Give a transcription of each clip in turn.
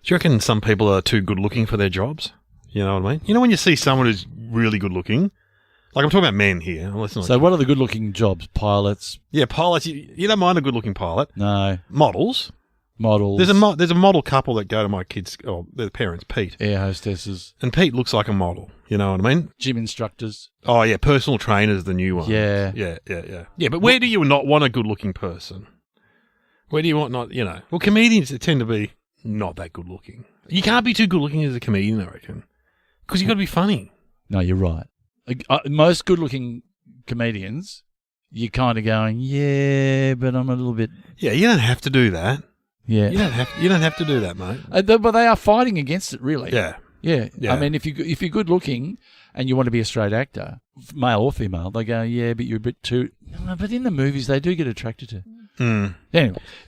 you reckon some people are too good looking for their jobs? You know what I mean? You know when you see someone who's really good looking, like I'm talking about men here. So what are the good looking jobs? Pilots? Yeah, pilots. You don't mind a good looking pilot? No. Models. There's a model couple that go to my kids, or their parents, Pete. Air hostesses. And Pete looks like a model. You know what I mean? Gym instructors. Oh yeah, personal trainers, the new one. Yeah. Yeah, but where do you not want a good looking person? Where do you want not? You know, well, comedians tend to be not that good looking. You can't be too good looking as a comedian, I reckon. Because you've got to be funny. No, you're right. Most good-looking comedians, you're kind of going, yeah, but I'm a little bit... Yeah, you don't have to do that. Yeah. You don't have to do that, mate. But they are fighting against it, really. Yeah. Yeah. I mean, if you're good-looking and you want to be a straight actor, male or female, they go, yeah, but you're a bit too... No, but in the movies, they do get attracted to...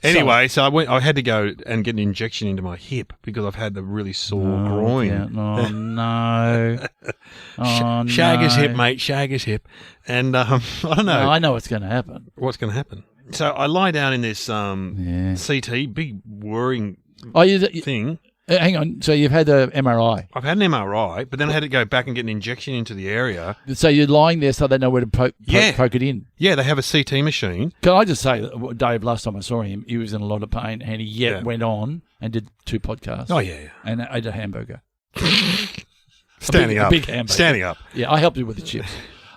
Anyway, so I had to go and get an injection into my hip because I've had the really sore groin. Yeah, no. Shag his hip, mate. Shag his hip. And I don't know. No, I know what's going to happen. What's going to happen? So I lie down in this CT, big whirring thing. Hang on. So you've had an MRI. I've had an MRI, but then I had to go back and get an injection into the area. So you're lying there so they know where to poke it in. Yeah, they have a CT machine. Can I just say, Dave, last time I saw him, he was in a lot of pain and he went on and did 2 podcasts. Oh, yeah. And ate a hamburger. Standing up. A big hamburger. Standing up. Yeah, I helped you with the chips.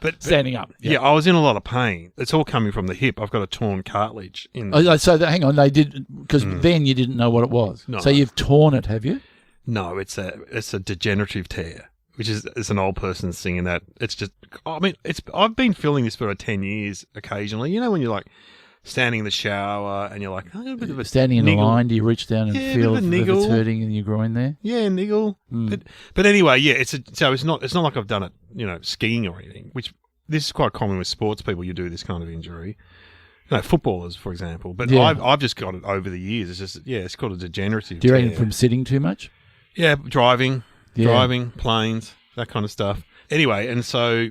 But standing up. Yeah, I was in a lot of pain. It's all coming from the hip. I've got a torn cartilage. Hang on, they did, because then you didn't know what it was. No. So you've torn it, have you? No, it's a degenerative tear, which is it's an old person singing that. It's just, I mean, I've been feeling this for 10 years occasionally. You know when you're like standing in the shower and you're like, oh, a bit of a standing in niggle. the line, do you reach down and feel if it's hurting in your groin there? Yeah, niggle. But anyway, yeah, so it's not like I've done it, skiing or anything, which this is quite common with sports people. You do this kind of injury. Footballers, for example. But I've just got it over the years. It's just, it's called a degenerative. Do you reckon from sitting too much? Yeah, driving, planes, that kind of stuff. Anyway, and so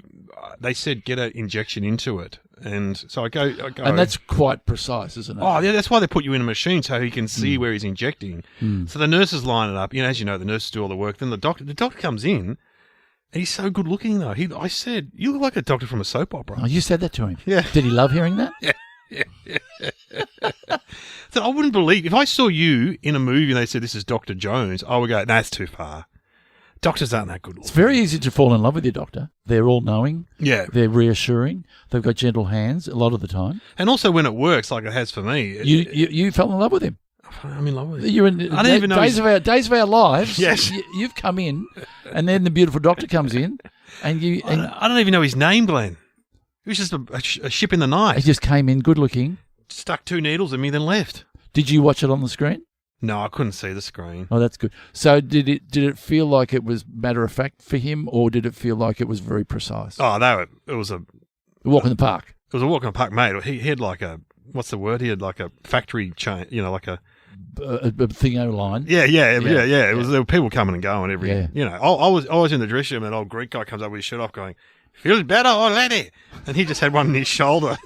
they said get an injection into it. And so I go. And that's quite precise, isn't it? Oh, yeah, that's why they put you in a machine so he can see where he's injecting. So the nurses line it up. As you know, the nurses do all the work. Then the doctor comes in, and he's so good looking, though. I said, you look like a doctor from a soap opera. Oh, you said that to him? Yeah. Did he love hearing that? Yeah. So I wouldn't believe if I saw you in a movie and they said this is Dr. Jones, I would go, that's too far. Doctors aren't that good looking. It's very easy to fall in love with your doctor. They're all knowing. Yeah. They're reassuring. They've got gentle hands a lot of the time. And also when it works like it has for me. You fell in love with him. I'm in love with him. You're in I don't even know days of our lives. Yes. You've come in and then the beautiful doctor comes in and you... And I don't even know his name, Glenn. He was just a ship in the night. He just came in good looking. Stuck 2 needles in me, then left. Did you watch it on the screen? No, I couldn't see the screen. Oh, that's good. So did it feel like it was matter of fact for him, or did it feel like it was very precise? Oh, it was a walk in the park. It was a walk in the park, mate. He had like a, what's the word? He had like a factory chain, like a thingo line. Yeah. It was there were people coming and going every. Yeah. I was in the dressing room, and an old Greek guy comes up with his shirt off, going, "Feels better, oh laddie," and he just had one on his shoulder.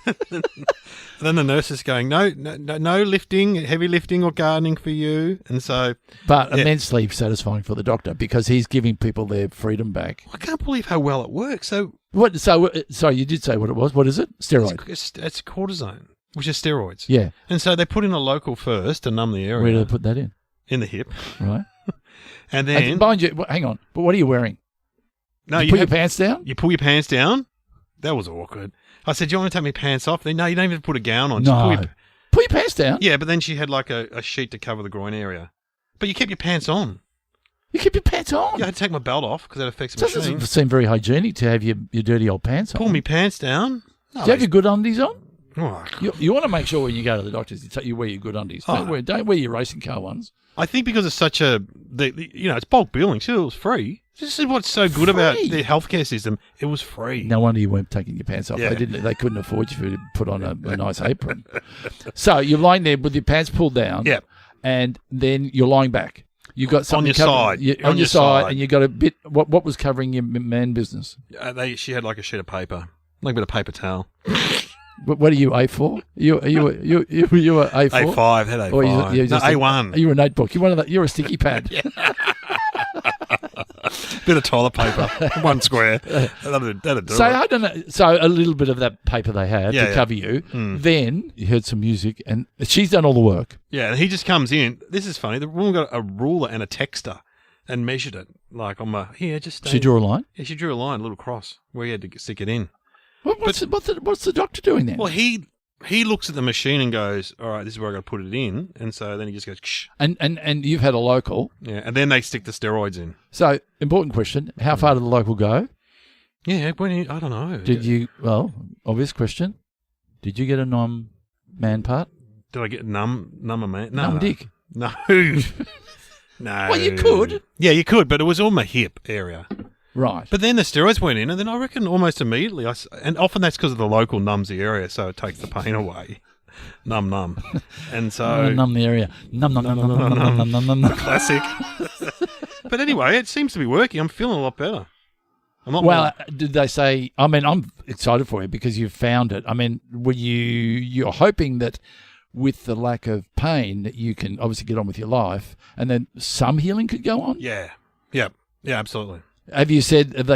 And then the nurse is going, no lifting, heavy lifting or gardening for you. And so... But immensely satisfying for the doctor because he's giving people their freedom back. I can't believe how well it works. So sorry, you did say what it was. What is it? Steroid. It's cortisone, which is steroids. Yeah. And so they put in a local first to numb the area. Where do they put that in? In the hip. Right. And then... Mind you, hang on. But what are you wearing? No, you pull your pants down? You pull your pants down? That was awkward. I said, do you want to take my pants off? No, you don't even put a gown on. No. Pull your pants down? Yeah, but then she had like a sheet to cover the groin area. But you kept your pants on. You keep your pants on? Yeah, I had to take my belt off because that affects the machine. It doesn't seem very hygienic to have your dirty old pants on. Pull me pants down? No, do you have your good undies on? Oh. You want to make sure when you go to the doctors, you wear your good undies. Don't wear your racing car ones. I think because it's such it's bulk billing, so it was free. This is what's so good about the healthcare system. It was free. No wonder you weren't taking your pants off. Yeah. They couldn't afford you to put on a nice apron. So you're lying there with your pants pulled down. Yeah. And then you're lying back. You got something on your side. On your side, and you got a bit. What was covering your man business? She had like a sheet of paper, like a bit of paper towel. What are you, A4? You were A4? A5, had A5. Or No, A1. You're a notebook. You're a sticky pad. Bit of toilet paper, one square. That'd do So it. I don't know. So a little bit of that paper they had to cover you. Then you heard some music, and she's done all the work. Yeah, and he just comes in. This is funny. The woman got a ruler and a texter and measured it. Like on my just. She drew a line. Yeah, she drew a line, a little cross where he had to stick it in. What's the doctor doing then? Well, he looks at the machine and goes, "All right, this is where I got to put it in," and so then he just goes, Ksh. And you've had a local. Yeah, and then they stick the steroids in. So important question: how far did the local go? Yeah, I don't know. Did you? Well, obvious question. Did you get a man part? Did I get numb a man? No, Numb dick. No, no. Well, you could. Yeah, you could, but it was on my hip area. Right. But then the steroids went in, and then I reckon almost immediately, and often that's because of the local numbs the area, so it takes the pain away. Numb. And so... numb the area. Numb. Classic. But anyway, it seems to be working. I'm feeling a lot better. Did they say... I mean, I'm excited for you because you've found it. I mean, you're hoping that with the lack of pain that you can obviously get on with your life and then some healing could go on? Yeah. Yeah, absolutely. Have they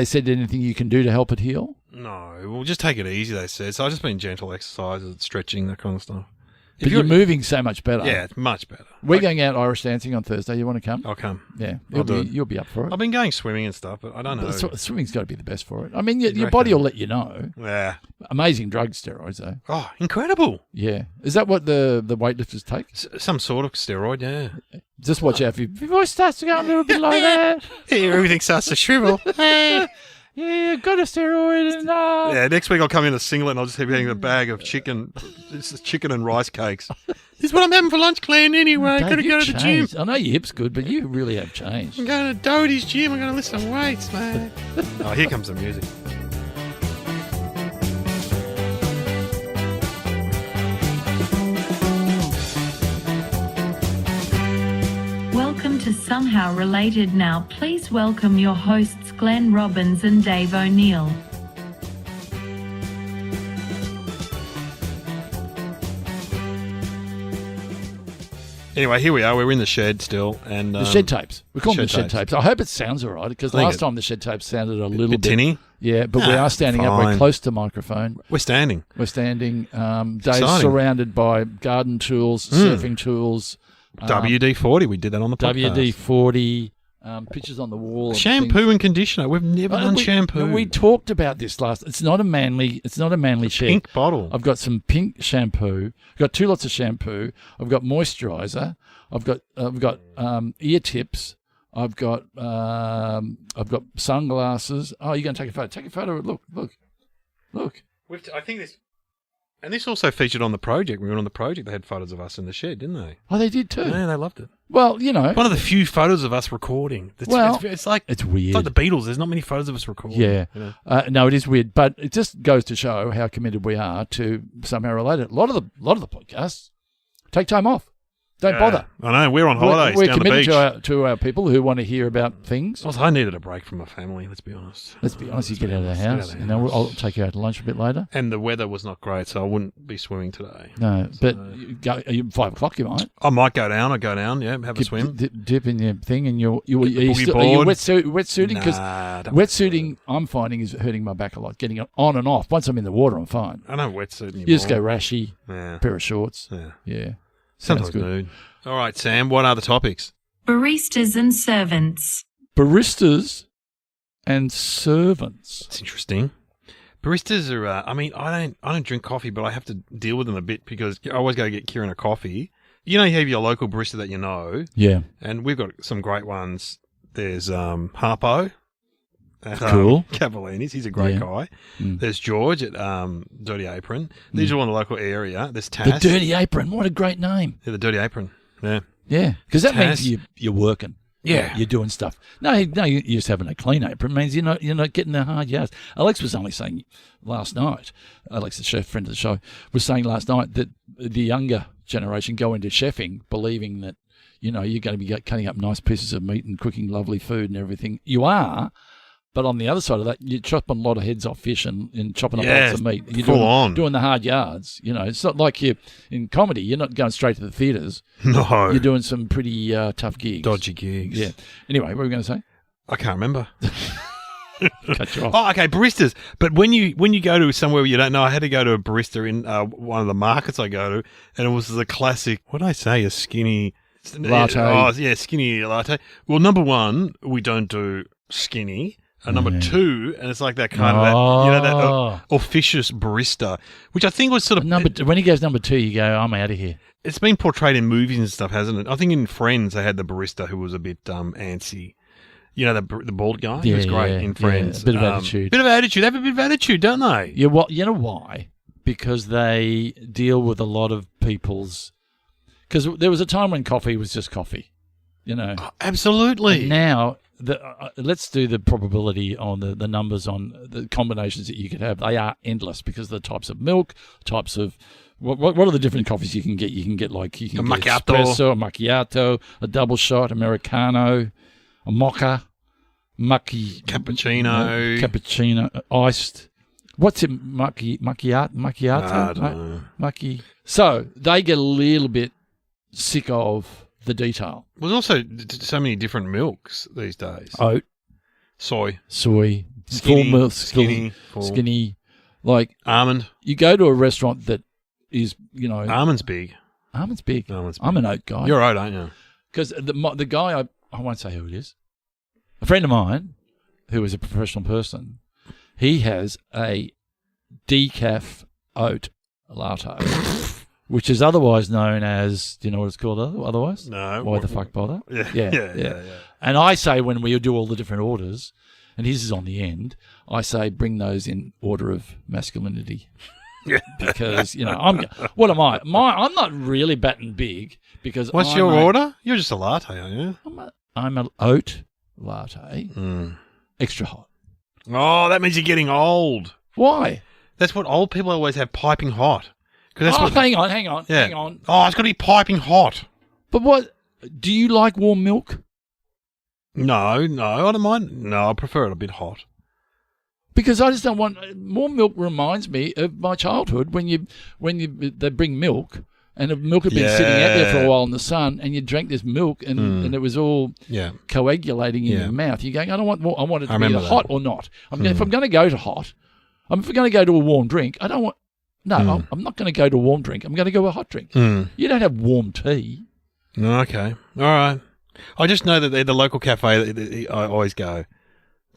said anything you can do to help it heal? No, we'll just take it easy, they said. So I've just been gentle exercises, stretching, that kind of stuff. But you're moving so much better. Yeah, it's much better. We're going out Irish dancing on Thursday. You want to come? I'll come. Yeah, you'll be up for it. I've been going swimming and stuff, but I don't know. Swimming's got to be the best for it. I mean, your body will let you know. Yeah. Amazing drug steroids, though. Oh, incredible. Yeah. Is that what the weightlifters take? Some sort of steroid, yeah. Just watch out if your voice starts to go a little bit like that. Yeah, everything starts to shrivel. Yeah, got a steroid and Yeah, next week I'll come in a singlet and I'll just be eating a bag of chicken. This is chicken and rice cakes. This is what I'm having for lunch, Glenn, anyway. Got to go to the gym. I know your hip's good, but you really have changed. I'm going to Doty's gym. I'm going to lift some weights, man. Oh, here comes the music. Welcome to Somehow Related Now. Please welcome your hosts Glenn Robbins and Dave O'Neill. Anyway, here we are. We're in the shed still. And the shed tapes. We call them the shed tapes. I hope it sounds all right because last time the shed tapes sounded a little bit tinny. Yeah, but we are standing up. We're close to microphone. We're standing. Dave's surrounded by garden tools, surfing tools. WD-40. We did that on the podcast. WD-40. Pictures on the wall. Shampoo and conditioner. We've never done shampoo. We talked about this last. It's not a manly shed. Pink bottle. I've got some pink shampoo. I've got 2 lots of shampoo. I've got moisturizer. I've got ear tips. I've got sunglasses. Oh, you're going to take a photo? Take a photo. Look. I think this. And this also featured on the project. We were on the project. They had photos of us in the shed, didn't they? Oh, they did too. Yeah, they loved it. Well, you know, one of the few photos of us recording. It's weird. It's like the Beatles. There's not many photos of us recording. Yeah, you know? No, it is weird, but it just goes to show how committed we are to Somehow Related. A lot of the podcasts take time off. Don't bother. I know. We're on holidays we're down the beach. We're committed to our people who want to hear about things. Also, I needed a break from my family, let's be honest. You get out of the house. I'll take you out to lunch a bit later. And the weather was not great, so I wouldn't be swimming today. No, but 5 o'clock you might. I might go down. Have a swim. Dip in your thing and are you wetsuiting? Because wetsuiting, I'm finding, is hurting my back a lot. Getting it on and off. Once I'm in the water, I'm fine. I don't wetsuit anymore. You just go rashy, pair of shorts. Yeah. Sometimes good. All right, Sam, what are the topics? Baristas and Servants. Baristas and Servants. It's interesting. Baristas are, I don't drink coffee, but I have to deal with them a bit because I always go to get Kieran a coffee. You know, you have your local barista that you know. Yeah. And we've got some great ones. There's Harpo. Cool. Cavallini's. He's a great guy. There's George at Dirty Apron. These are all in the local area. There's Tass. The Dirty Apron. What a great name. Yeah, the Dirty Apron. Yeah. Yeah. Because that means you're working. Yeah. You're doing stuff. No, you're just having a clean apron. It means you're not getting the hard yards. Alex was only saying last night, Alex, the chef, friend of the show, was saying last night that the younger generation go into chefing believing that, you're going to be cutting up nice pieces of meat and cooking lovely food and everything. You are. But on the other side of that, you're chopping a lot of heads off fish and chopping up Yeah, lots of meat. You're full on. doing the hard yards. You know, it's not like you in comedy. You're not going straight to the theatres. No. You're doing some pretty tough gigs. Dodgy gigs. Yeah. Anyway, what were we going to say? I can't remember. Cut you off. Oh, okay, baristas. But when you go to somewhere where you don't know, I had to go to a barista in one of the markets I go to, and it was the classic, what did I say, a skinny... Latte. Oh, yeah, skinny latte. Well, number one, we don't do skinny. And number two, and it's like that kind of, that officious barista, which I think was sort of... when he goes number 2, you go, I'm out of here. It's been portrayed in movies and stuff, hasn't it? I think in Friends, they had the barista who was a bit antsy. You know, the bald guy? He was great in Friends. Yeah, a bit of attitude. Bit of attitude. They have a bit of attitude, don't they? Yeah, well, you know why? Because they deal with a lot of people's... Because there was a time when coffee was just coffee, you know. Oh, absolutely. And now, let's do the probability on the numbers on the combinations that you could have. They are endless because of the types of milk, types of... What are the different coffees you can get? You can get a macchiato. espresso, a macchiato, a double shot, Americano, a mocha, cappuccino, iced. What's it? Macchiato? I don't know. So they get a little bit sick of the detail. There's also so many different milks these days. Oat, soy, skinny, full milk, skinny, like almond. You go to a restaurant that is, you know, Almond's big. I'm an oat guy. You're oat, aren't you? Because the guy I won't say who it is. A friend of mine, who is a professional person, he has a decaf oat latte. Which is otherwise known as, do you know what it's called otherwise? No. Why the fuck bother? Yeah. And I say when we do all the different orders, and his is on the end, I say bring those in order of masculinity. Yeah. Because, you know, what am I? I'm not really batting big because What's your order? You're just a latte, aren't you? I'm an oat latte, extra hot. Oh, that means you're getting old. Why? That's what old people always have, piping hot. Hang on. Oh, it's got to be piping hot. But what? Do you like warm milk? No, I don't mind. No, I prefer it a bit hot. Because I just don't want more milk. Reminds me of my childhood when they bring milk and the milk had been sitting out there for a while in the sun, and you drank this milk and it was all coagulating in your mouth. You're going, I don't want more. I want it to be either hot or not. If I'm going to go to hot, if I'm going to go to a warm drink, I don't want. No, I'm not going to go to a warm drink. I'm going to go to a hot drink. You don't have warm tea. Okay. All right. I just know that the local cafe, I always go,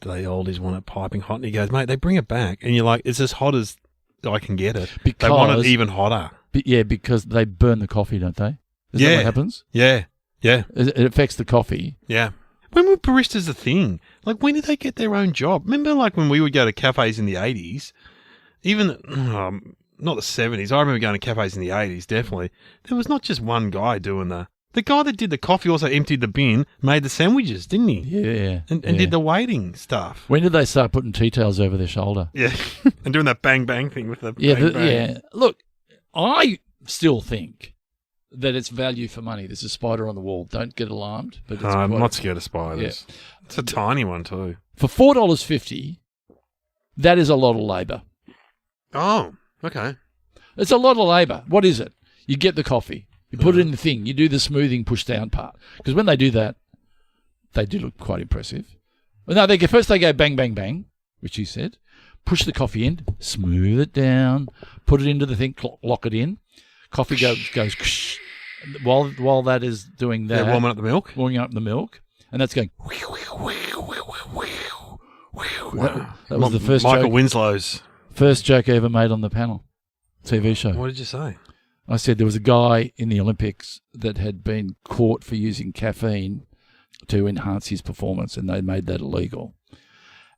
do they oldies want it piping hot? And he goes, mate, they bring it back. And you're like, it's as hot as I can get it. Because, they want it even hotter. Because they burn the coffee, don't they? Is that what happens? Yeah. It affects the coffee. Yeah. When were baristas a thing? Like, when did they get their own job? Remember, like, when we would go to cafes in the 80s? Even... not the 70s. I remember going to cafes in the 80s, definitely. There was not just one guy doing the guy that did the coffee also emptied the bin, made the sandwiches, didn't he? Yeah. And did the waiting stuff. When did they start putting tea towels over their shoulder? Yeah. And doing that bang bang thing with the bang. Yeah. Look, I still think that it's value for money. There's a spider on the wall. Don't get alarmed. But I'm not scared of spiders. Yeah. It's a tiny one too. For $4.50, that is a lot of labour. Oh. Okay. It's a lot of labour. What is it? You get the coffee. You put it in the thing. You do the smoothing push down part. Because when they do that, they do look quite impressive. Well, no, first they go bang, bang, bang, which you said. Push the coffee in, smooth it down, put it into the thing, lock it in. Coffee goes while that is doing that. They're warming up the milk? Warming up the milk. And that's going... That was the first Michael joke. Winslow's. First joke I ever made on the panel. TV show. What did you say? I said there was a guy in the Olympics that had been caught for using caffeine to enhance his performance, and they made that illegal.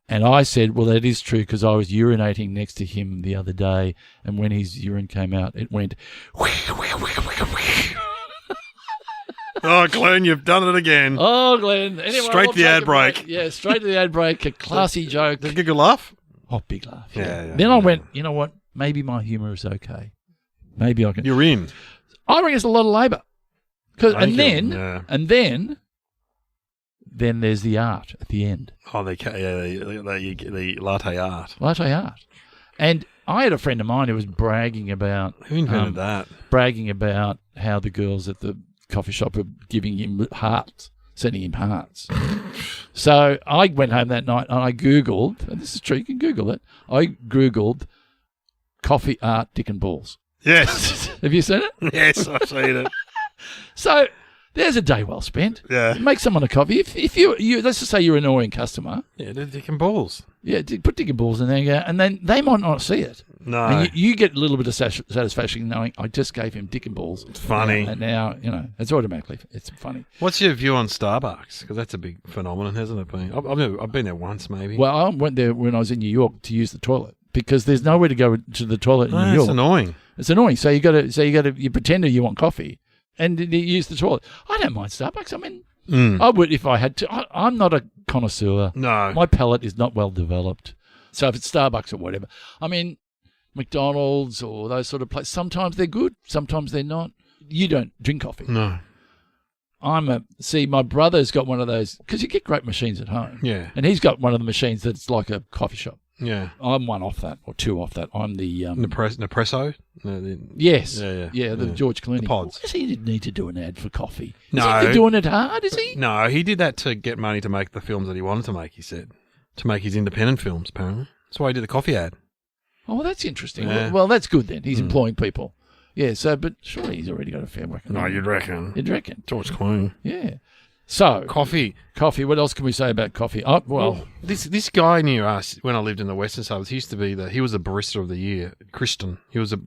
And I said, well, that is true because I was urinating next to him the other day, and when his urine came out, it went... Oh, Glenn, you've done it again. Oh, Glenn. Anyway, straight to the ad break. Yeah, straight to the ad break. A classy joke. Did you get a laugh? Oh, big laugh. Yeah. Then I went, you know what? Maybe my humour is okay. Maybe I can. You're in. I reckon it's a lot of labour. And then then there's the art at the end. Oh, the latte art. Latte art. And I had a friend of mine who was bragging about... Who invented that? Bragging about how the girls at the coffee shop were giving him hearts, sending him hearts. So I went home that night and I Googled, and this is true, you can Google it, I Googled coffee art dick and balls. Yes. Have you seen it? Yes, I've seen it. So there's a day well spent. Yeah. Make someone a coffee. If you let's just say you're an annoying customer. Yeah, they're dick and balls. Yeah, put dick and balls in there, and then they might not see it. No. And you get a little bit of satisfaction knowing I just gave him dick and balls. It's funny. And now, it's automatically, it's funny. What's your view on Starbucks? Because that's a big phenomenon, hasn't it been? I've been there once, maybe. Well, I went there when I was in New York to use the toilet because there's nowhere to go to the toilet in New York. It's annoying. It's annoying. So you pretend you want coffee and you use the toilet. I don't mind Starbucks. I mean, I would if I had to. I'm not a connoisseur. No. My palate is not well developed. So if it's Starbucks or whatever, I mean, McDonald's or those sort of places, sometimes they're good, sometimes they're not. You don't drink coffee. No. My brother's got one of those, because you get great machines at home. Yeah. And he's got one of the machines that's like a coffee shop. Yeah. I'm one off that, or two off that. I'm the... Nespresso? Yes. Yeah. The George Clooney. The pods. Does he need to do an ad for coffee? No. Is he doing it hard, is he? No, he did that to get money to make the films that he wanted to make, he said. To make his independent films, apparently. That's why he did the coffee ad. Oh, well, that's interesting. Yeah. Well, that's good then. He's employing people. Yeah, but surely he's already got a fair work. No, you'd reckon. You'd reckon. George Clooney. Yeah. So. Coffee. What else can we say about coffee? Oh, well. This guy near us, when I lived in the Western Suburbs, he was the Barista of the Year. Christian. He was a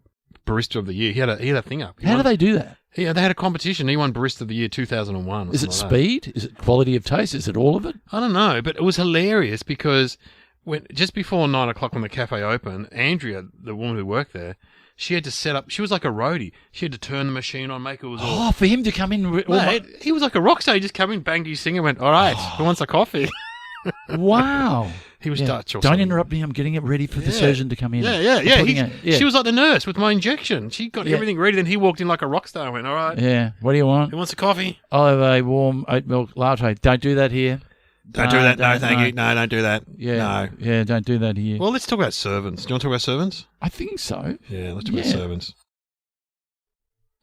Barista of the Year. He had a thing up. How do they do that? Yeah, they had a competition. He won Barista of the Year 2001. Is it speed? Is it quality of taste? Is it all of it? I don't know, but it was hilarious because just before 9 o'clock when the cafe opened, Andrea, the woman who worked there, she had to set up. She was like a roadie. She had to turn the machine on, make it was all. Oh, for him to come in. Mate, he was like a rock star. He just came in, banged his singer, went, "All right, who wants a coffee?" Wow. He was Dutch or Don't something. interrupt me. I'm getting it ready for the surgeon to come in. Yeah. She was like the nurse with my injection. She got everything ready. Then he walked in like a rock star and went, "All right." Yeah. What do you want? Who wants a coffee? I'll have a warm oat milk latte. Don't do that here. Don't do that. No, thank you. No, don't do that. Yeah. No. Yeah, don't do that here. Well, let's talk about servants. Do you want to talk about servants? I think so. Yeah, let's talk about servants.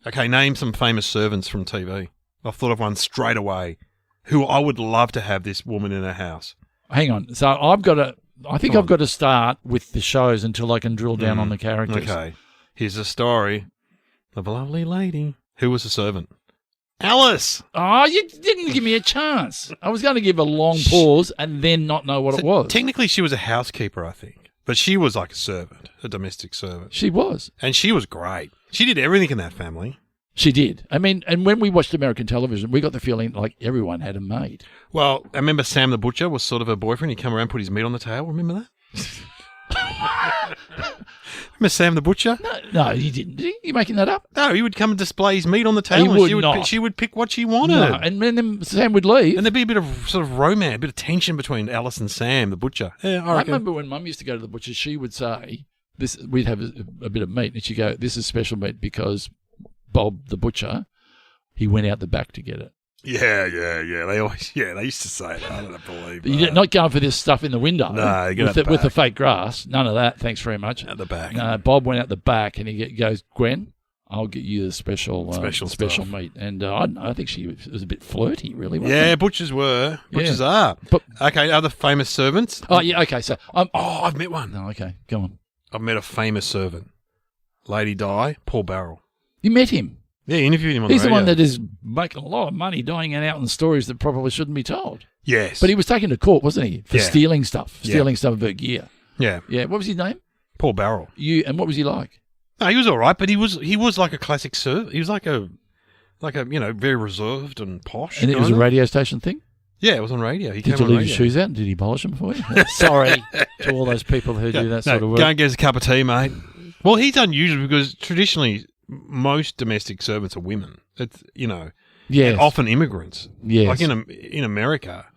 Okay, name some famous servants from TV. I've thought of one straight away who I would love to have this woman in her house. Hang on. So I've got to start with the shows until I can drill down on the characters. Okay. Here's a story of a lovely lady who was a servant. Alice! Oh, you didn't give me a chance. I was going to give a long pause and then not know what it was. Technically, she was a housekeeper, I think. But she was like a servant, a domestic servant. She was. And she was great. She did everything in that family. She did. I mean, and when we watched American television, we got the feeling like everyone had a maid. Well, I remember Sam the Butcher was sort of her boyfriend. He'd come around and put his meat on the table. Remember that? Remember Sam the Butcher? No, he didn't. Did he? You making that up? No, he would come and display his meat on the table. He would not. She would pick what she wanted. No, and then Sam would leave. And there'd be a bit of sort of romance, a bit of tension between Alice and Sam, the butcher. Yeah, I remember when Mum used to go to the butcher, she would say, we'd have a bit of meat, and she'd go, "This is special meat because Bob, the butcher, he went out the back to get it." Yeah. They used to say that. I don't believe You're not going for this stuff in the window. No, you with the fake grass. None of that. Thanks very much. At the back. No, Bob went out the back and he goes, "Gwen, I'll get you the special stuff. meat." And I don't know. I think she was a bit flirty, really. Wasn't Yeah, she? butchers were. Butchers are. But, okay, other famous servants. Oh yeah. Okay. So I've met one. No. Okay. Go on. I've met a famous servant. Lady Di, Paul Barrel. You met him. Yeah, you interviewed him on He's the the radio. one that is making a lot of money dying out in stories that probably shouldn't be told. Yes. But he was taken to court, wasn't he, for stealing stuff, stealing some of her gear. Yeah. Yeah. What was his name? Paul Barrel. And what was he like? No, he was all right, but he was like a classic servant. He was like a very reserved and posh. And it was a radio station thing? Yeah, it was on radio. Did you leave your shoes out and did he polish them for you? Sorry to all those people who do that sort of work. Go and get us a cup of tea, mate. Well, he's unusual because traditionally most domestic servants are women. It's, yes. often immigrants. Yes. Like in America,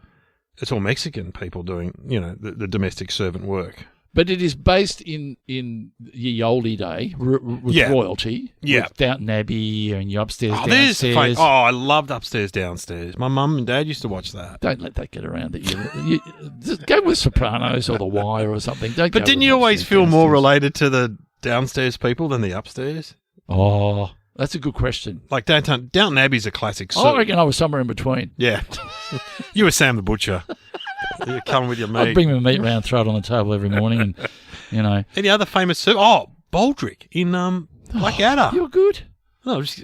it's all Mexican people doing, the domestic servant work. But it is based in ye olde day with royalty. Yeah. With Downton Abbey and your upstairs, downstairs. downstairs. I loved upstairs, downstairs. My mum and dad used to watch that. Don't let that get around it. You just go with Sopranos or The Wire or something. But didn't you always feel more related to the downstairs people than the upstairs? Oh, that's a good question. Like Downton Abbey's a classic. I reckon I was somewhere in between. Yeah. You were Sam the Butcher. You're coming with your meat. I'd bring my meat round, throw it on the table every morning, and you know. Any other famous? Baldrick in Blackadder. You're good. No, it's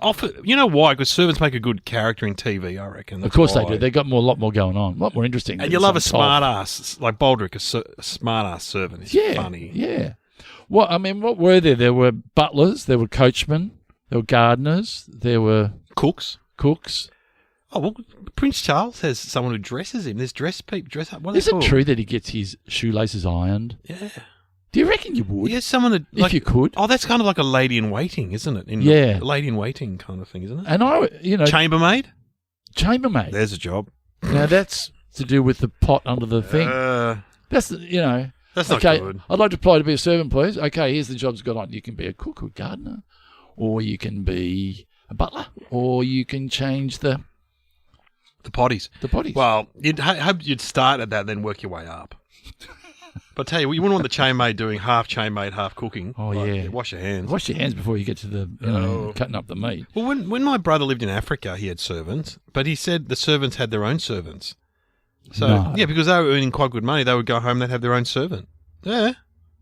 often. You know why? Because servants make a good character in TV. I reckon. Of course they do. They got a lot more going on, a lot more interesting. And you love a smart ass like Baldrick, a smart ass servant. It's funny. Yeah. What were there? There were butlers, there were coachmen, there were gardeners, there were cooks. Oh, well, Prince Charles has someone who dresses him. There's dress up. What is it true that he gets his shoelaces ironed? Yeah. Do you reckon you would? Yeah, someone that if you could. Oh, that's kind of like a lady in waiting, isn't it? Lady in waiting kind of thing, isn't it? And chambermaid. There's a job. Now that's to do with the pot under the thing. That's not good. I'd like to apply to be a servant, please. Okay, here's the jobs got on. You can be a cook or gardener, or you can be a butler, or you can change the potties. Well, you'd hope you'd start at that, then work your way up. But I tell you, you wouldn't want the chainmaid doing half chainmaid, half cooking. Oh, yeah. Wash your hands. Wash your hands before you get to the cutting up the meat. Well, when my brother lived in Africa, he had servants, but he said the servants had their own servants. So because they were earning quite good money, they would go home. They'd have their own servant. Yeah,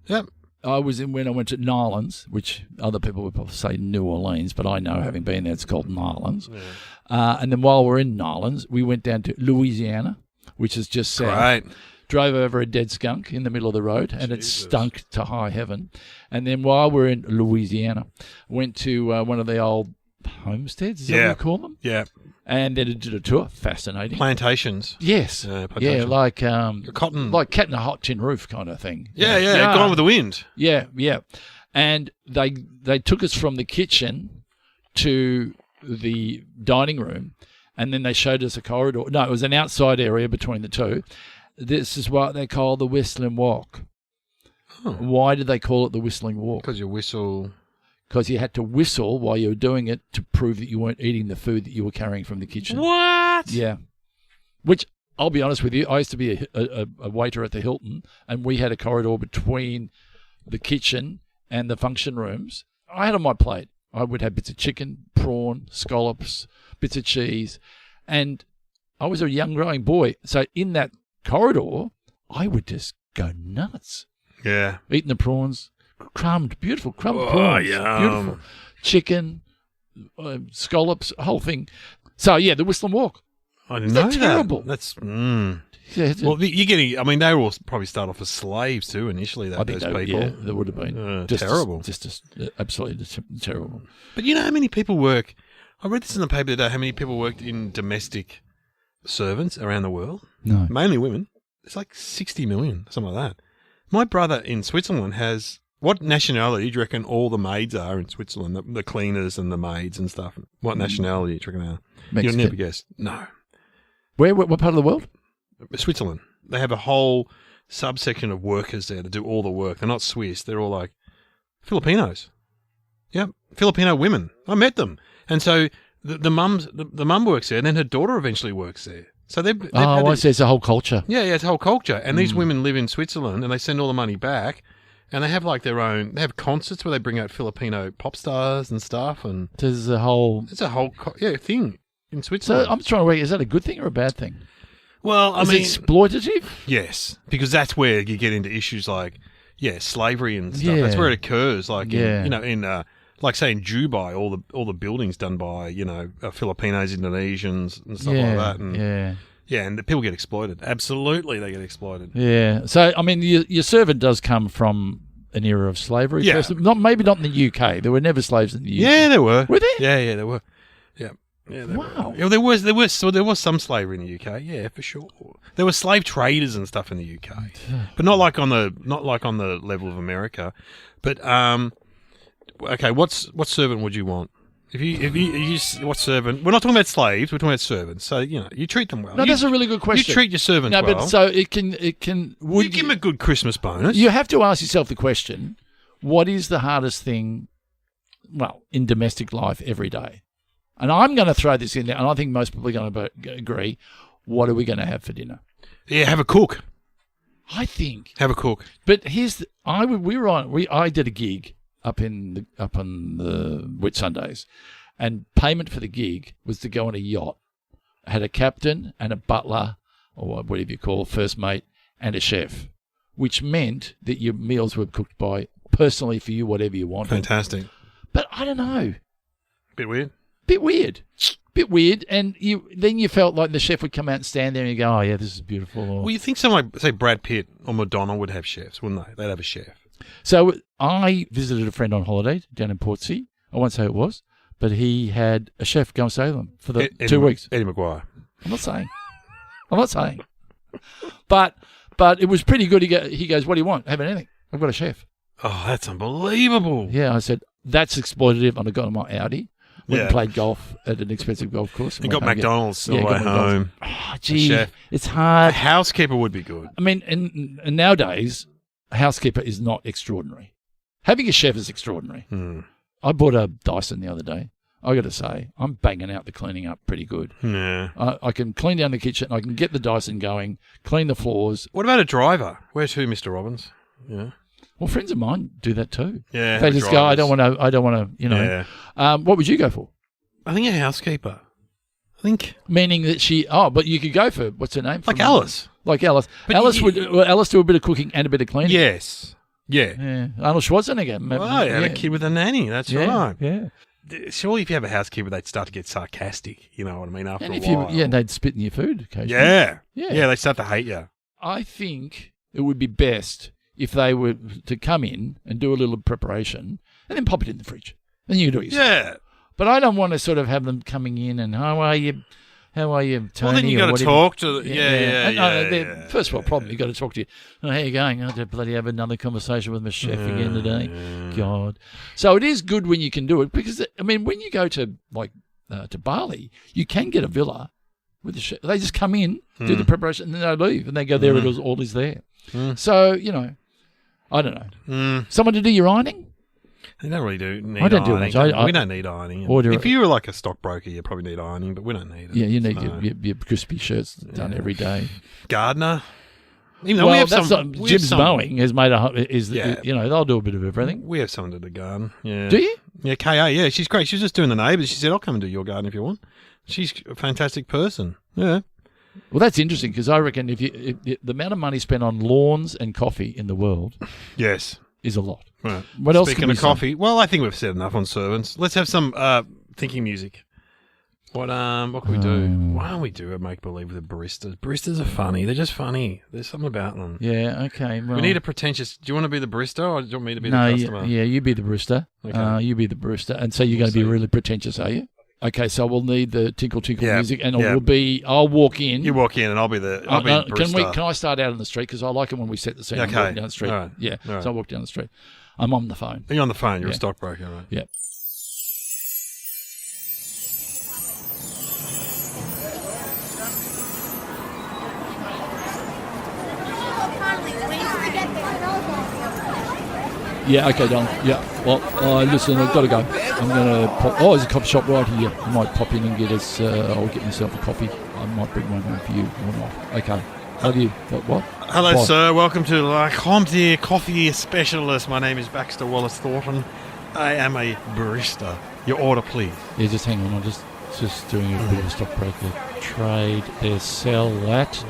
yep. I was when I went to Nylans, which other people would probably say New Orleans, but I know, having been there, it's called Nylans. Yeah. And then while we're in Nylans, we went down to Louisiana, which is just south. Right. Drove over a dead skunk in the middle of the road, and it stunk to high heaven. And then while we're in Louisiana, went to one of the old homesteads, is that what you call them? Yeah. And then did a tour. Fascinating. Plantations. Yes. Plantation. Like cotton. Like cat in a hot tin roof kind of thing. Yeah. Gone with the wind. Yeah. And they took us from the kitchen to the dining room, and then they showed us a corridor. No, it was an outside area between the two. This is what they call the Whistling Walk. Oh. Why did they call it the Whistling Walk? Because you whistle. Because you had to whistle while you were doing it to prove that you weren't eating the food that you were carrying from the kitchen. What? Yeah. Which, I'll be honest with you, I used to be a waiter at the Hilton, and we had a corridor between the kitchen and the function rooms. I had on my plate, I would have bits of chicken, prawn, scallops, bits of cheese, and I was a young growing boy. So in that corridor, I would just go nuts. Yeah. Eating the prawns. Beautiful crummed prawns. Yum. Beautiful. Chicken, scallops, whole thing. So, yeah, the Whistling Walk. I didn't know that. Terrible. That's, Yeah, well, you're getting, I mean, they were all probably start off as slaves too initially, those people. Yeah, there would have been. Terrible. Absolutely terrible. But you know how many people work, I read this in the paper today, how many people worked in domestic servants around the world? No. Mainly women. It's like 60 million, something like that. My brother in Switzerland has... What nationality do you reckon all the maids are in Switzerland? The cleaners and the maids and stuff. What nationality do you reckon they are? Mexican. You'll never guess. No. Where? What part of the world? Switzerland. They have a whole subsection of workers there to do all the work. They're not Swiss. They're all like Filipinos. Yep. Filipino women. I met them. And so the mum works there, and then her daughter eventually works there. So they've I see. It's a whole culture. Yeah, it's a whole culture. And these women live in Switzerland, and they send all the money back. And they have like their own. They have concerts where they bring out Filipino pop stars and stuff. And there's a whole. It's a whole thing in Switzerland. So I'm trying to work. Is that a good thing or a bad thing? Well, I mean, exploitative. Yes, because that's where you get into issues like slavery and stuff. That's where it occurs. Like in like say in Dubai, all the buildings done by Filipinos, Indonesians, and stuff like that. And, yeah, and the people get exploited. Absolutely, they get exploited. Yeah. So, I mean, your servant does come from an era of slavery. Yeah. Maybe not in the UK. There were never slaves in the UK. Yeah, there were. Were there? Yeah, there were. Yeah. Yeah, wow. There was some slavery in the UK. Yeah, for sure. There were slave traders and stuff in the UK, but not like on the level of America. But okay, what servant would you want? What servant? We're not talking about slaves. We're talking about servants. So you treat them well. No, that's a really good question. You treat your servants well. No, but so it can. You give them a good Christmas bonus. You have to ask yourself the question: what is the hardest thing? Well, in domestic life every day, and I'm going to throw this in there, and I think most people are going to agree. What are we going to have for dinner? Yeah, have a cook. I think have a cook. But I did a gig up on the Whitsundays, and payment for the gig was to go on a yacht. I had a captain and a butler, or whatever you call first mate, and a chef, which meant that your meals were cooked by personally for you, whatever you wanted. Fantastic. But I don't know. Bit weird. And you felt like the chef would come out and stand there and you go, oh yeah, this is beautiful. Or, well, you think someone like, say, Brad Pitt or Madonna would have chefs, wouldn't they? They'd have a chef. So I visited a friend on holiday down in Portsea. I won't say who it was, but he had a chef go and stay with him for the 2 weeks. Eddie McGuire. I'm not saying. But it was pretty good. He goes, what do you want? Have anything. I've got a chef. Oh, that's unbelievable. Yeah, I said, that's exploitative. And I got on my Audi. Went and played golf at an expensive golf course. And got McDonald's on the way home. Oh, gee, it's hard. A housekeeper would be good. I mean, and nowadays, a housekeeper is not extraordinary. Having a chef is extraordinary. I bought a Dyson the other day. I got to say, I'm banging out the cleaning up pretty good. Yeah. I can clean down the kitchen. I can get the Dyson going, clean the floors. What about a driver? Where to, Mr. Robbins? Yeah. Well, friends of mine do that too. Yeah. They just go, I don't want to, Yeah. What would you go for? I think a housekeeper. Meaning that but you could go for, what's her name? Like Alice. Like Alice. But Alice do a bit of cooking and a bit of cleaning? Yes. Yeah. Arnold Schwarzenegger. Have a kid with a nanny. That's right. Yeah. Surely if you have a housekeeper, they'd start to get sarcastic. You know what I mean? After and a while. and they'd spit in your food occasionally. Yeah. Yeah, they'd start to hate you. I think it would be best if they were to come in and do a little preparation and then pop it in the fridge. And you do it yourself. Yeah. But I don't want to sort of have them coming in and, how are you, Tony? Well, then you got to talk to them. First world problem, you got to talk to you. Oh, how are you going? I bloody have another conversation with my chef again today. God. So it is good when you can do it because, I mean, when you go to, to Bali, you can get a villa with the chef. They just come in, do the preparation, and then they leave, and they go there, all is there. So, I don't know. Someone to do your ironing? They don't really need I don't ironing. do much. We don't need ironing. If you were like a stockbroker, you probably need ironing, but we don't need it. Yeah, you need your crispy shirts done every day. Gardener. Even though we have Jim's mowing has made they'll do a bit of everything. We have someone to do the garden. Yeah. Do you? Yeah, KA. Yeah, she's great. She was just doing the neighbours. She said, "I'll come and do your garden if you want." She's a fantastic person. Yeah. Well, that's interesting because I reckon if the amount of money spent on lawns and coffee in the world, is a lot. Right. What else? Speaking of coffee, well, I think we've said enough on servants. Let's have some thinking music. What can we do? Why don't we do a make believe with the baristas? Baristas are funny. They're just funny. There's something about them. Yeah. Okay. Well, we need a pretentious. Do you want to be the barista, or do you want me to be the customer? Yeah, you be the barista. Okay. You be the barista, and so you're going to be really pretentious, are you? Okay, so we'll need the tinkle music, and I'll walk in. You walk in, and I'll be barista. Can I start out on the street? Because I like it when we set the scene. Okay. I'm walking down the street. All right. Yeah. All right. So I walk down the street. I'm on the phone. You're on the phone. You're a stockbroker, right? Yeah. Yeah, okay, Don. Yeah. Well, listen, I've got to go. I'm going to pop. Oh, there's a coffee shop right here. I might pop in and get us. I'll get myself a coffee. I might bring one home for you or not. Okay. How do you? What? Hello, sir. Welcome to La Compte Coffee Specialist. My name is Baxter Wallace Thornton. I am a barista. Your order, please. Yeah, just hang on. I'm just doing a bit of a stockbroker trade. There's sell that.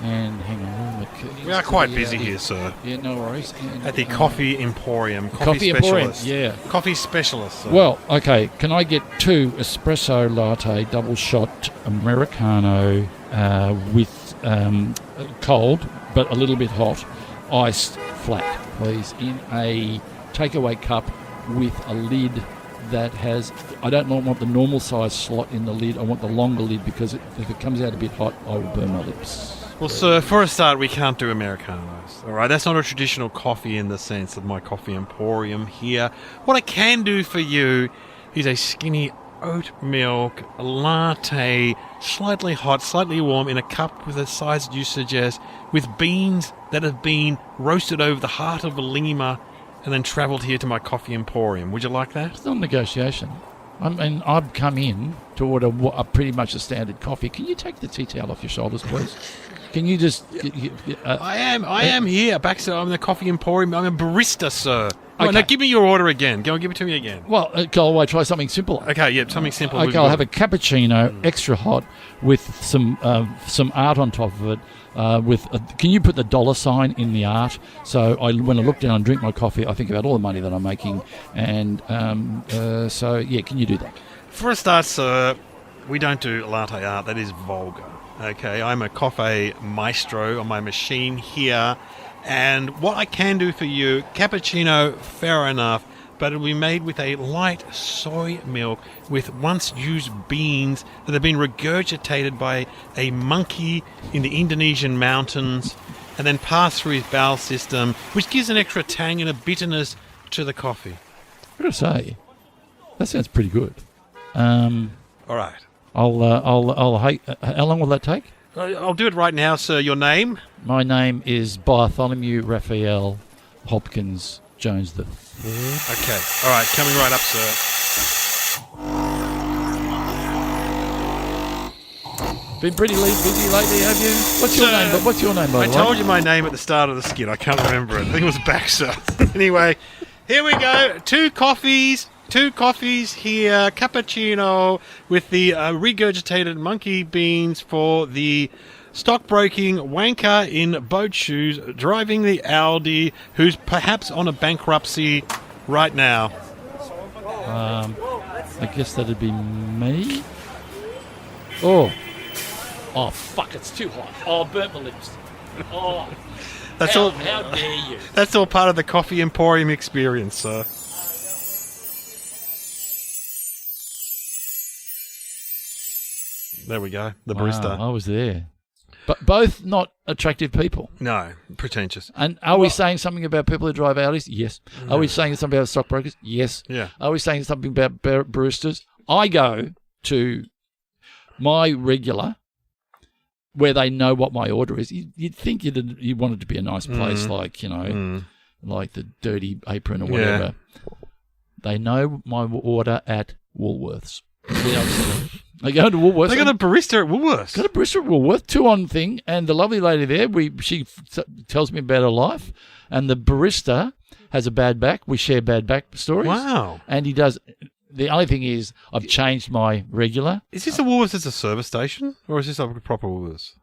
And hang on, we are quite busy here, sir. Yeah, no worries. And, at the Coffee Emporium. Coffee Emporium, yeah. Coffee specialist, sir. Well, okay. Can I get 2 espresso latte, double shot Americano with cold, but a little bit hot, iced flat, please, in a takeaway cup with a lid that has, I don't want the normal size slot in the lid. I want the longer lid because if it comes out a bit hot, I will burn my lips. Well, sir, for a start, we can't do Americanos, all right? That's not a traditional coffee in the sense of my Coffee Emporium here. What I can do for you is a skinny oat milk latte, slightly hot, slightly warm, in a cup with the size you suggest, with beans that have been roasted over the heart of a Lima and then travelled here to my coffee emporium. Would you like that? It's not a negotiation. I mean, I've come in to order pretty much a standard coffee. Can you take the tea towel off your shoulders, please? Can you just... I am here, Baxter. I'm the coffee emporium. I'm a barista, sir. Okay. Now give me your order again. Go and give it to me again. Well, I'll try something simple. Okay, yeah, something simple. Okay, I'll have a cappuccino, extra hot, with some art on top of it. Can you put the $ in the art? So when I look down and drink my coffee, I think about all the money that I'm making. And can you do that? For a start, sir, we don't do latte art. That is vulgar. Okay, I'm a coffee maestro on my machine here. And what I can do for you, cappuccino, fair enough, but it'll be made with a light soy milk with once used beans that have been regurgitated by a monkey in the Indonesian mountains and then passed through his bowel system, which gives an extra tang and a bitterness to the coffee. I've got to say, that sounds pretty good. All right. How long will that take? I'll do it right now, sir. Your name? My name is Bartholomew Raphael Hopkins Jones III. Okay. All right. Coming right up, sir. Been pretty busy lately, have you? What's your name? What's your name, by the way? I told you my name at the start of the skit. I can't remember it. I think it was Baxter. Anyway, here we go. Two coffees here. Cappuccino with the regurgitated monkey beans for the stockbroking wanker in boat shoes driving the Audi who's perhaps on a bankruptcy right now. I guess that'd be me. Oh, fuck, it's too hot. Oh, burnt my lips. Oh, how dare you? That's all part of the coffee emporium experience, sir. There we go. The barista. I was there. But both not attractive people. No, pretentious. And are we saying something about people who drive Audis? Yes. No. Are we saying something about stockbrokers? Yes. Yeah. Are we saying something about baristas? I go to my regular where they know what my order is. You'd think you want it to be a nice place like, like the Dirty Apron or whatever. Yeah. They know my order at Woolworths. I go to Woolworths. They got a barista at Woolworths. Got a barista at Woolworths, 2-on thing, and the lovely lady there, she tells me about her life, and the barista has a bad back. We share bad back stories. Wow. And he does. The only thing is, I've changed my regular. Is this a Woolworths as a service station, or is this like a proper Woolworths?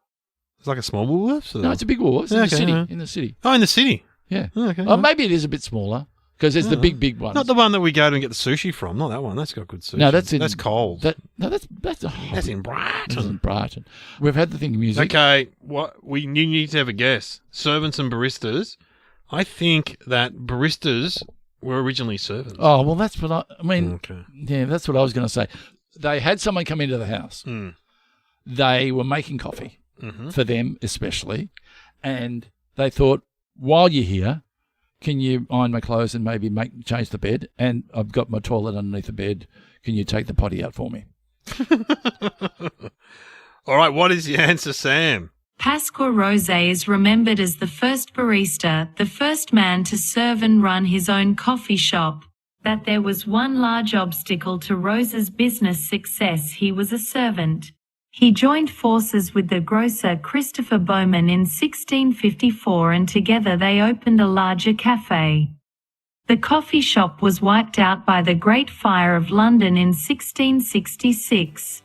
It's like a small Woolworths? Or? No, it's a big Woolworths in the city. Yeah. In the city. Oh, in the city? Yeah. Oh, okay. Maybe it is a bit smaller. Because there's the big ones. Not the one that we go to and get the sushi from. Not that one. That's got good sushi. No, that's cold. That's in Brighton. That's in Brighton. We've had the thing of music. Okay, you need to have a guess. Servants and baristas. I think that baristas were originally servants. Oh well, that's what I mean. Okay. Yeah, that's what I was going to say. They had someone come into the house. They were making coffee for them, especially, and they thought, while you're here, can you iron my clothes and maybe change the bed? And I've got my toilet underneath the bed. Can you take the potty out for me? All right, what is the answer, Sam? Pasqua Rose is remembered as the first barista, the first man to serve and run his own coffee shop. That there was one large obstacle to Rose's business success: he was a servant. He joined forces with the grocer Christopher Bowman in 1654 and together they opened a larger cafe. The coffee shop was wiped out by the Great Fire of London in 1666.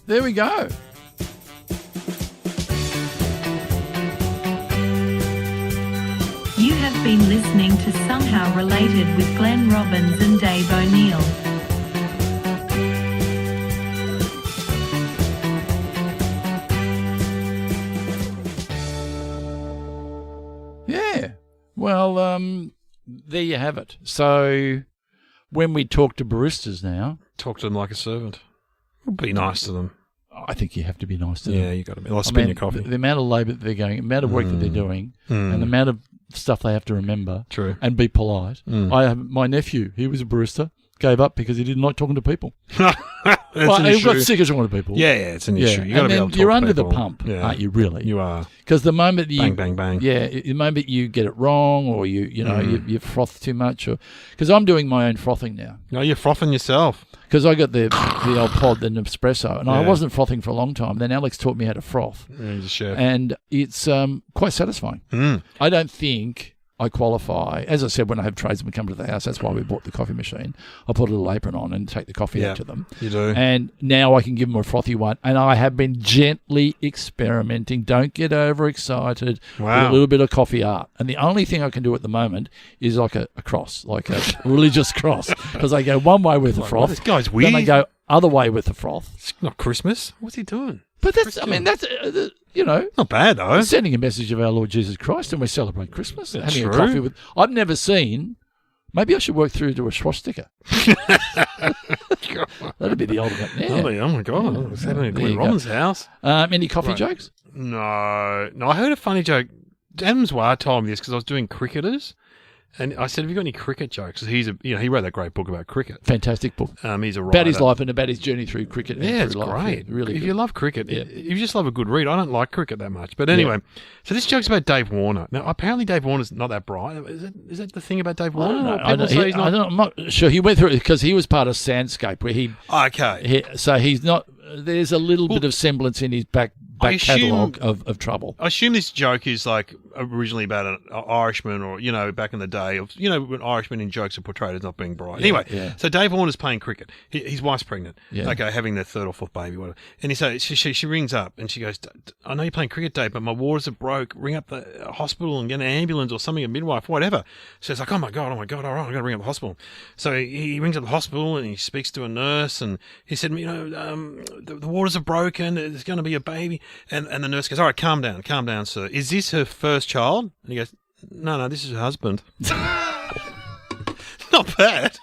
There we go. You have been listening to Somehow Related with Glenn Robbins and Dave O'Neill. Yeah. Well, there you have it. So when we talk to baristas now... Talk to them like a servant. Be nice to them. I think you have to be nice to them. Yeah, you got to be. I'll spin your coffee. The amount of labour that they're going, the amount of work that they're doing, and the amount of stuff they have to remember. True. And be polite. I have my nephew, he was a barista, gave up because he didn't like talking to people. That's an he issue. got sick of talking to people. Yeah, it's an issue. You got to be able to talk you're to under the people. pump, aren't you? Really, You are. because the moment you Bang, bang, bang. Yeah, the moment you get it wrong, or you froth too much, or because I'm doing my own frothing now. No, you're frothing yourself. Because I got the old pod, the Nespresso, and I Yeah. wasn't frothing for a long time. Then Alex taught me how to froth, Yeah, he's a chef. and it's quite satisfying. I don't think I qualify. As I said, when I have tradesmen come to the house, that's why we bought the coffee machine. I put a little apron on and take the coffee out to them. You do. And now I can give them a frothy one. And I have been gently experimenting. Don't get overexcited. Wow. With a little bit of coffee art. And the only thing I can do at the moment is like a cross, like a religious cross. Because I go one way with the froth. This guy's weird. Then I go other way with the froth. It's not Christmas. What's he doing? But that's, Not bad, though. sending a message of our Lord Jesus Christ, and we celebrate Christmas. That's having true. a coffee with. I've never seen. Maybe I should work through to a swastika. That'd be the ultimate. Yeah. Oh my God. I was having a There Glenn you go. Robbins' house. Any coffee Right. jokes? No, I heard a funny joke. Adam Zwar told me this because I was doing cricketers, and I said, "Have you got any cricket jokes?" He's he wrote that great book about cricket. Fantastic book. He's a writer. About his life and about his journey through cricket. and Yeah, it's through life. great. Yeah, really if good. you love cricket, Yeah. if you just love a good read. I don't like cricket that much, but anyway. So this joke's about Dave Warner. Now, apparently, Dave Warner's not that bright. Is that the thing about Dave I Warner? don't know. Or people say he's not. I'm not sure. He went through it because he was part of Sandscape, where Okay. so he's not. There's a little bit of semblance in his back I assume- catalogue of trouble. I assume this joke is like originally about an Irishman, or back in the day of when Irishmen in jokes are portrayed as not being bright. Anyway, yeah. so Dave Warner's playing cricket. His wife's pregnant. Yeah. Okay, having their third or fourth baby, whatever. And she rings up and she goes, "I know you're playing cricket, Dave, but my waters are broke. Ring up the hospital and get an ambulance or something, a midwife, whatever." So it's like, "Oh my god, all right, I got to ring up the hospital." So he rings up the hospital and he speaks to a nurse and he said, the waters are broken. There's going to be a baby, and the nurse goes, "All right, calm down, sir. Is this her first child?" And he goes, No, this is her husband. Not bad.